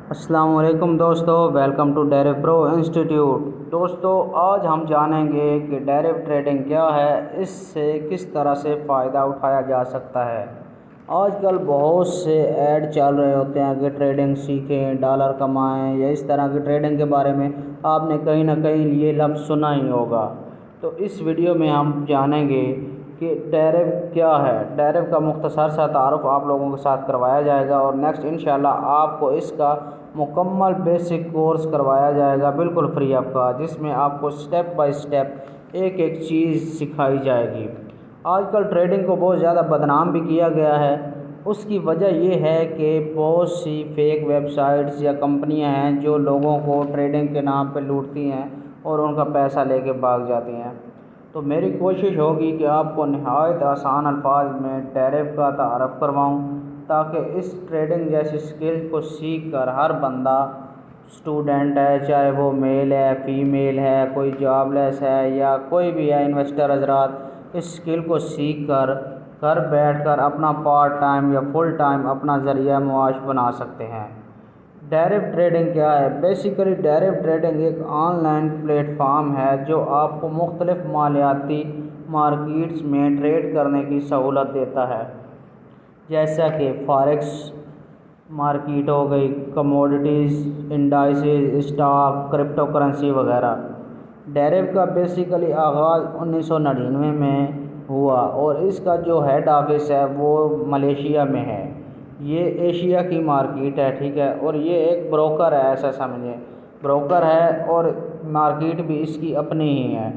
السلام علیکم دوستو، welcome to Dero pro institute. دوستو آج ہم جانیں گے کہ ڈیرو ٹریڈنگ کیا ہے، اس سے کس طرح سے فائدہ اٹھایا جا سکتا ہے۔ آج کل بہت سے ایڈ چل رہے ہوتے ہیں کہ ٹریڈنگ سیکھیں، ڈالر کمائیں، یا اس طرح کی ٹریڈنگ کے بارے میں آپ نے کہیں نہ کہیں یہ لفظ سنا ہی ہوگا۔ تو اس ویڈیو میں ہم جانیں گے کہ ڈیرو کیا ہے۔ ڈیرو کا مختصر سا تعارف آپ لوگوں کے ساتھ کروایا جائے گا، اور نیکسٹ انشاءاللہ آپ کو اس کا مکمل بیسک کورس کروایا جائے گا بالکل فری آف کاسٹ، جس میں آپ کو سٹیپ بائی سٹیپ ایک ایک چیز سکھائی جائے گی۔ آج کل ٹریڈنگ کو بہت زیادہ بدنام بھی کیا گیا ہے۔ اس کی وجہ یہ ہے کہ بہت سی فیک ویب سائٹس یا کمپنیاں ہیں جو لوگوں کو ٹریڈنگ کے نام پہ لوٹتی ہیں اور ان کا پیسہ لے کے بھاگ جاتی ہیں۔ تو میری کوشش ہوگی کہ آپ کو نہایت آسان الفاظ میں ڈیرو کا تعارف کرواؤں، تاکہ اس ٹریڈنگ جیسی اسکل کو سیکھ کر ہر بندہ، اسٹوڈنٹ ہے چاہے وہ میل ہے، فیمیل ہے، کوئی جاب لیس ہے یا کوئی بھی ہے، انویسٹر حضرات، اس اسکل کو سیکھ کر گھر بیٹھ کر اپنا پارٹ ٹائم یا فل ٹائم اپنا ذریعہ معاش بنا سکتے ہیں۔ ڈیرو ٹریڈنگ کیا ہے؟ بیسیکلی ڈیرو ٹریڈنگ ایک آن لائن پلیٹ فارم ہے جو آپ کو مختلف مالیاتی مارکیٹس میں ٹریڈ کرنے کی سہولت دیتا ہے، جیسا کہ فاریکس مارکیٹ ہو گئی، کموڈیٹیز، انڈائسز، اسٹاک، کرپٹو کرنسی وغیرہ۔ ڈیرو کا بیسیکلی آغاز 1999 میں ہوا، اور اس کا جو ہیڈ آفس ہے وہ ملیشیا میں ہے۔ یہ ایشیا کی مارکیٹ ہے، ٹھیک ہے، اور یہ ایک بروکر ہے، ایسا سمجھیں بروکر ہے، اور مارکیٹ بھی اس کی اپنی ہی ہے۔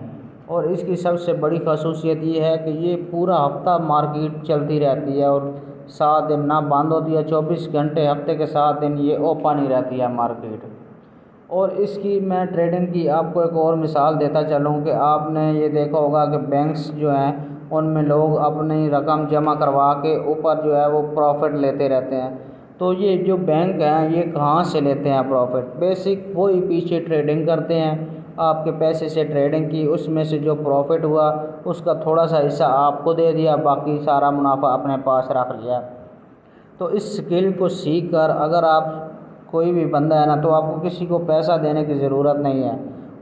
اور اس کی سب سے بڑی خصوصیت یہ ہے کہ یہ پورا ہفتہ مارکیٹ چلتی رہتی ہے، اور 7 دن نہ بند ہوتی ہے، 24 گھنٹے ہفتے کے 7 دن یہ اوپن ہی رہتی ہے مارکیٹ۔ اور اس کی میں ٹریڈنگ کی آپ کو ایک اور مثال دیتا چلوں کہ آپ نے یہ دیکھا ہوگا کہ بینکس جو ہیں ان میں لوگ اپنی رقم جمع کروا کے اوپر جو ہے وہ پروفٹ لیتے رہتے ہیں۔ تو یہ جو بینک ہیں یہ کہاں سے لیتے ہیں پروفٹ؟ بیسک وہی پیچھے ٹریڈنگ کرتے ہیں، آپ کے پیسے سے ٹریڈنگ کی، اس میں سے جو پروفٹ ہوا اس کا تھوڑا سا حصہ آپ کو دے دیا، باقی سارا منافع اپنے پاس رکھ لیا۔ تو اس اسکل کو سیکھ کر اگر آپ کوئی بھی بندہ ہے نا، تو آپ کو کسی کو پیسہ دینے کی ضرورت نہیں ہے،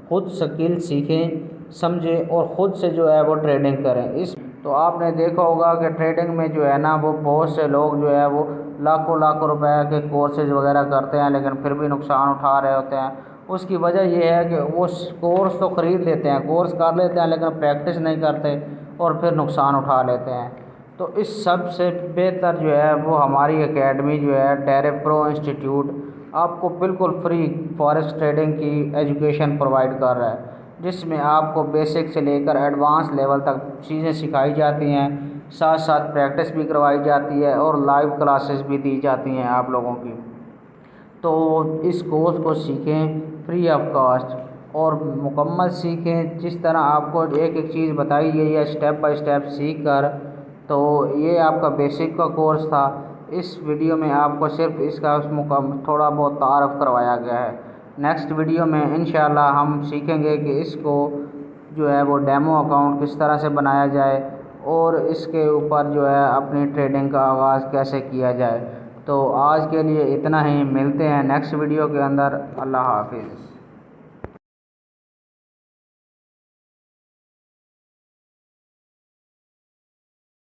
خود اسکل سیکھیں، سمجھیں، اور خود سے جو ہے وہ ٹریڈنگ کریں۔ تو آپ نے دیکھا ہوگا کہ ٹریڈنگ میں جو ہے نا وہ بہت سے لوگ جو ہے وہ لاکھوں لاکھوں روپے کے کورسز وغیرہ کرتے ہیں، لیکن پھر بھی نقصان اٹھا رہے ہوتے ہیں۔ اس کی وجہ یہ ہے کہ وہ کورس تو خرید لیتے ہیں، کورس کر لیتے ہیں، لیکن پریکٹس نہیں کرتے اور پھر نقصان اٹھا لیتے ہیں۔ تو اس سب سے بہتر جو ہے وہ ہماری اکیڈمی جو ہے ڈیرو پرو انسٹیٹیوٹ آپ کو بالکل فری فاریکس ٹریڈنگ کی ایجوکیشن پرووائڈ کر رہا ہے، جس میں آپ کو بیسک سے لے کر ایڈوانس لیول تک چیزیں سکھائی جاتی ہیں، ساتھ ساتھ پریکٹس بھی کروائی جاتی ہے، اور لائیو کلاسز بھی دی جاتی ہیں آپ لوگوں کی۔ تو اس کورس کو سیکھیں فری آف کاسٹ، اور مکمل سیکھیں، جس طرح آپ کو ایک ایک چیز بتائی گئی ہے سٹیپ بائی سٹیپ سیکھ کر۔ تو یہ آپ کا بیسک کا کورس تھا۔ اس ویڈیو میں آپ کو صرف اس کا تھوڑا بہت تعارف کروایا گیا ہے۔ نیکسٹ ویڈیو میں انشاءاللہ ہم سیکھیں گے کہ اس کو جو ہے وہ ڈیمو اکاؤنٹ کس طرح سے بنایا جائے، اور اس کے اوپر جو ہے اپنی ٹریڈنگ کا آغاز کیسے کیا جائے۔ تو آج کے لیے اتنا ہی، ملتے ہیں نیکسٹ ویڈیو کے اندر۔ اللہ حافظ۔